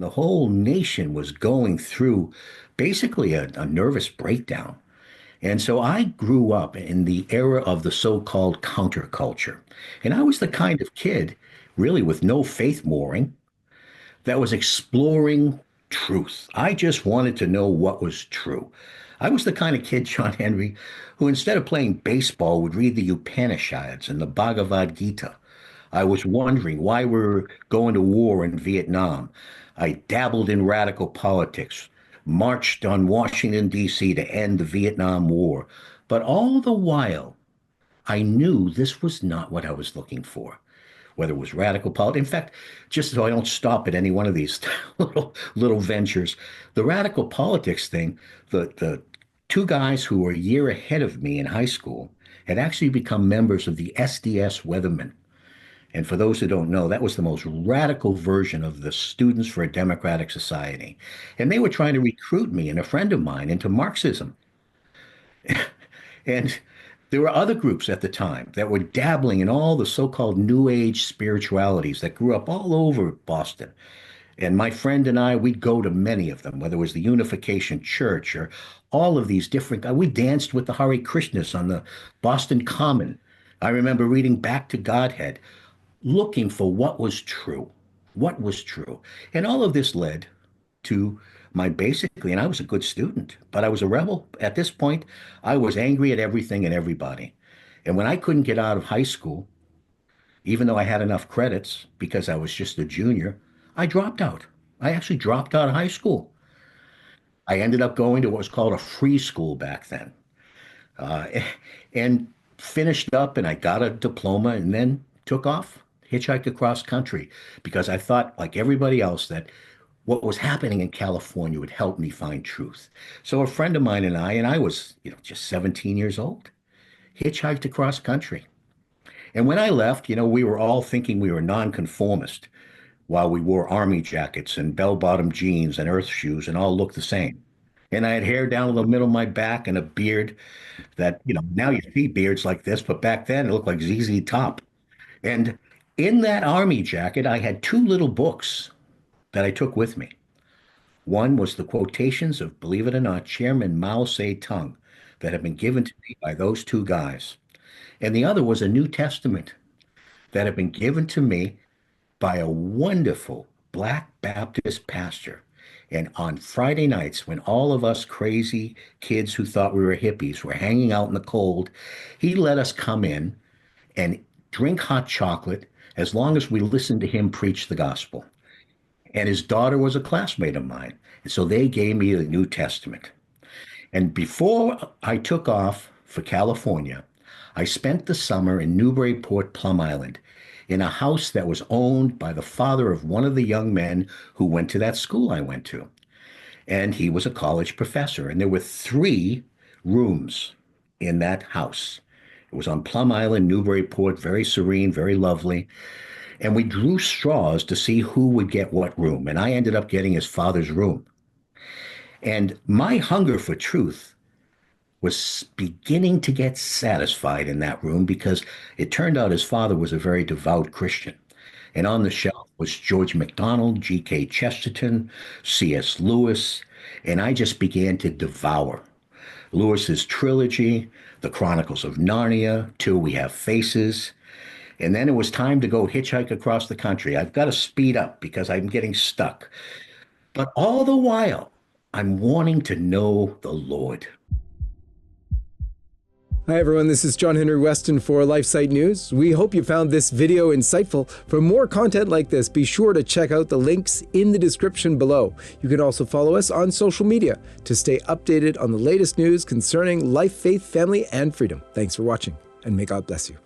the whole nation was going through basically a nervous breakdown. And so I grew up in the era of the so-called counterculture. And I was the kind of kid, really with no faith mooring, that was exploring truth. I just wanted to know what was true. I was the kind of kid, John Henry, who instead of playing baseball would read the Upanishads and the Bhagavad Gita. I was wondering why we're going to war in Vietnam. I dabbled in radical politics, marched on Washington, D.C. to end the Vietnam War. But all the while, I knew this was not what I was looking for, whether it was radical politics. In fact, just so I don't stop at any one of these little ventures, the radical politics thing, the two guys who were a year ahead of me in high school had actually become members of the SDS Weathermen. And for those who don't know, that was the most radical version of the Students for a Democratic Society. And they were trying to recruit me and a friend of mine into Marxism. And there were other groups at the time that were dabbling in all the so-called New Age spiritualities that grew up all over Boston. And my friend and I, we'd go to many of them, whether it was the Unification Church or all of these different. We danced with the Hare Krishnas on the Boston Common. I remember reading Back to Godhead, looking for what was true, what was true. And all of this led to my basically, and I was a good student, but I was a rebel. At this point, I was angry at everything and everybody. And when I couldn't get out of high school, even though I had enough credits because I was just a junior, I dropped out. I actually dropped out of high school. I ended up going to what was called a free school back then, uh, and finished up, and I got a diploma and then took off, hitchhiked across country because I thought, like everybody else, that what was happening in California would help me find truth. So a friend of mine and I was, just 17 years old, hitchhiked across country. And when I left, we were all thinking we were nonconformist while we wore army jackets and bell-bottom jeans and earth shoes and all looked the same. And I had hair down the middle of my back and a beard that, now you see beards like this, but back then it looked like ZZ Top. And in that army jacket, I had two little books that I took with me. One was the quotations of, believe it or not, Chairman Mao Zedong that had been given to me by those two guys. And the other was a New Testament that had been given to me by a wonderful Black Baptist pastor. And on Friday nights, when all of us crazy kids who thought we were hippies were hanging out in the cold, he let us come in and drink hot chocolate as long as we listened to him preach the gospel. And his daughter was a classmate of mine. And so they gave me the New Testament. And before I took off for California, I spent the summer in Newburyport, Plum Island, in a house that was owned by the father of one of the young men who went to that school I went to. And he was a college professor. And there were three rooms in that house. It was on Plum Island, Newburyport, very serene, very lovely. And we drew straws to see who would get what room. And I ended up getting his father's room. And my hunger for truth was beginning to get satisfied in that room because it turned out his father was a very devout Christian. And on the shelf was George MacDonald, G.K. Chesterton, C.S. Lewis, and I just began to devour Lewis's trilogy, The Chronicles of Narnia, Till We Have Faces. And then it was time to go hitchhike across the country. I've got to speed up because I'm getting stuck. But all the while, I'm wanting to know the Lord. Hi everyone, this is John Henry Weston for LifeSite News. We hope you found this video insightful. For more content like this, be sure to check out the links in the description below. You can also follow us on social media to stay updated on the latest news concerning life, faith, family, and freedom. Thanks for watching, and may God bless you.